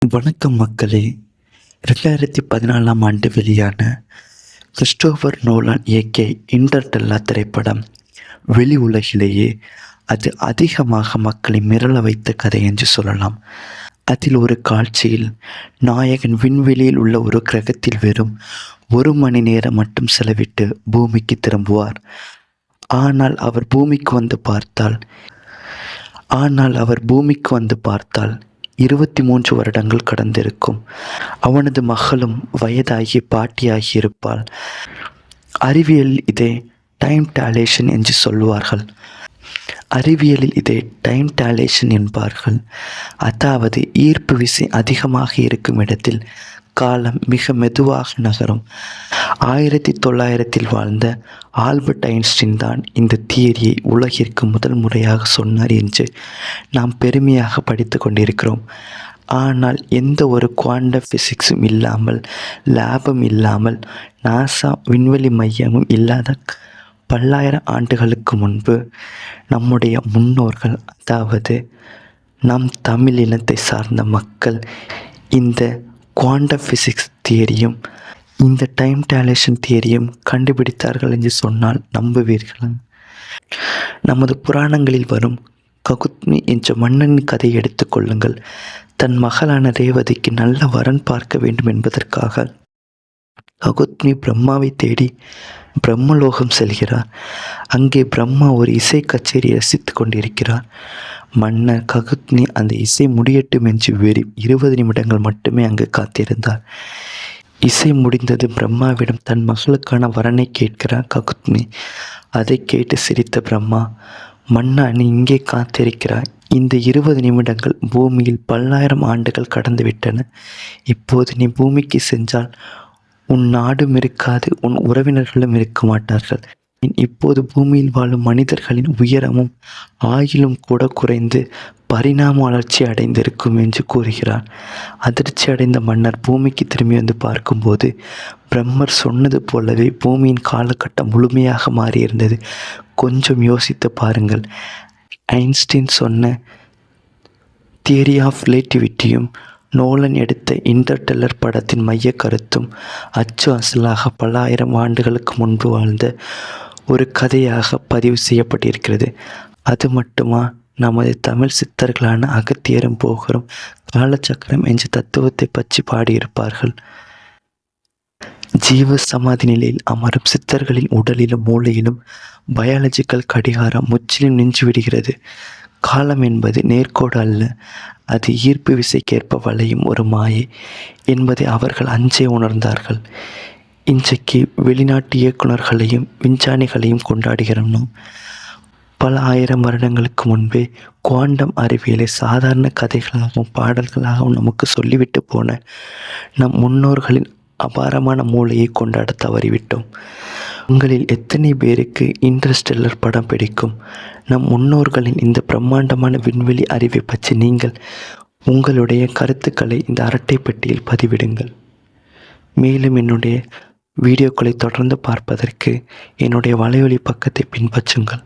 வணக்கம் மக்களே. 2014ஆம் ஆண்டு வெளியான கிறிஸ்டோபர் நோலன் இயக்கிய இன்டர்ஸ்டெல்லார் திரைப்படம் வெளி உலகிலேயே அது அதிகமாக மக்களை மிரள வைத்த கதை என்று சொல்லலாம். அதில் ஒரு காட்சியில் நாயகன் விண்வெளியில் உள்ள ஒரு கிரகத்தில் வெறும் 1 மணி நேரம் மட்டும் செலவிட்டு பூமிக்கு திரும்புவார். ஆனால் அவர் பூமிக்கு வந்து பார்த்தால் 23 வருடங்கள் கடந்திருக்கும். அவனது மகளும் வயதாகி பாட்டியாகி இருப்பாள். அறிவியலில் இதை டைம் டைலேஷன் என்று சொல்வார்கள். என்பார்கள். அதாவது ஈர்ப்பு விசை அதிகமாக இருக்கும் இடத்தில் காலம் மிக மெதுவாக நகரும். 1900 வாழ்ந்த ஆல்பர்ட் ஐன்ஸ்டீன் தான் இந்த தியரியை உலகிற்கு முதல் முறையாக சொன்னார் என்று நாம் பெருமையாக படித்து கொண்டிருக்கிறோம். ஆனால் எந்த ஒரு குவாண்டம் ஃபிசிக்ஸும் இல்லாமல், லேபும் இல்லாமல், நாசா விண்வெளி மையமும் இல்லாத பல்லாயிரம் ஆண்டுகளுக்கு முன்பு நம்முடைய முன்னோர்கள், அதாவது நம் தமிழ் இனத்தை சார்ந்த மக்கள், இந்த குவாண்டம் ஃபிசிக்ஸ் தியரியும் இந்த டைம் டைலேஷன் தியரியும் கண்டுபிடித்தார்கள் என்று சொன்னால் நம்புவீர்களா? நமது புராணங்களில் வரும் ககுத்மி என்ற மன்னனின் கதையை எடுத்துக்கொள்ளுங்கள். தன் மகளான ரேவதிக்கு நல்ல வரன் பார்க்க வேண்டும் என்பதற்காக ககுத்மி பிரம்மாவை தேடி பிரம்மலோகம் செல்கிறார். அங்கே பிரம்மா ஒரு இசை கச்சேரி ரசித்து கொண்டிருக்கிறார். மன்னர் ககுத்மி அந்த இசை முடியட்டும் என்று 20 நிமிடங்கள் மட்டுமே அங்கு காத்திருந்தார். இசை முடிந்தது. பிரம்மாவிடம் தன் மகளுக்கான வரனை கேட்கிறார் ககுத்மி. அதை கேட்டு சிரித்த பிரம்மா, மன்னா, நீ இங்கே காத்திருக்கிறாய். இந்த 20 நிமிடங்கள் பூமியில் பல்லாயிரம் ஆண்டுகள் கடந்துவிட்டன. இப்போது நீ பூமிக்கு சென்றால் உன் நாடும் இருக்காது, உன் உறவினர்களும் இருக்க மாட்டார்கள். இப்போது பூமியில் வாழும் மனிதர்களின் உயரமும் ஆயுளும் கூட குறைந்து பரிணாம வளர்ச்சி அடைந்திருக்கும் என்று கூறுகிறார். அதிர்ச்சி அடைந்த மன்னர் பூமிக்கு திரும்பி வந்து பார்க்கும்போது பிரம்மர் சொன்னது போலவே பூமியின் காலகட்டம் முழுமையாக மாறியிருந்தது. கொஞ்சம் யோசித்து பாருங்கள். ஐன்ஸ்டீன் சொன்ன தியரி ஆஃப் ரிலேட்டிவிட்டியும் நோலன் எடுத்த இன்டர்ஸ்டெல்லார் படத்தின் மைய கருத்தும் அச்சு அசலாக பல ஆயிரம் ஆண்டுகளுக்கு முன்பு வாழ்ந்த ஒரு கதையாக பதிவு செய்யப்பட்டிருக்கிறது. அது மட்டுமா, நமது தமிழ் சித்தர்களான அகத்தியரும் போகரும் காலச்சக்கரம் என்ற தத்துவத்தை பற்றி பாடியிருப்பார்கள். ஜீவ சமாதி நிலையில் அமரும் சித்தர்களின் உடலிலும் மூளையிலும் பயாலஜிக்கல் கடிகாரம் முற்றிலும் நின்றுவிடுகிறது. காலம் என்பது நேர்கோடு அல்ல, அது ஈர்ப்பு விசைக்கேற்ப வளையும் ஒரு மாயை என்பதை அவர்கள் அஞ்சே உணர்ந்தார்கள். இன்றைக்கு வெளிநாட்டு இயக்குநர்களையும் விஞ்ஞானிகளையும் கொண்டாடுகிறோம். நாம் பல ஆயிரம் வருடங்களுக்கு முன்பே குவாண்டம் அறிவியலை சாதாரண கதைகளாகவும் பாடல்களாகவும் நமக்கு சொல்லிவிட்டு போன நம் முன்னோர்களின் அபாரமான மூளையை கொண்டாட தவறிவிட்டோம். உங்களில் எத்தனை பேருக்கு இன்டர்ஸ்டெல்லார் படம் பிடிக்கும்? நம் முன்னோர்களின் இந்த பிரம்மாண்டமான விண்வெளி அறிவை பற்றி நீங்கள் உங்களுடைய கருத்துக்களை இந்த அரட்டை பெட்டியில் பதிவிடுங்கள். மேலும் என்னுடைய வீடியோக்களை தொடர்ந்து பார்ப்பதற்கு என்னுடைய வலையொலி பக்கத்தை பின்பற்றுங்கள்.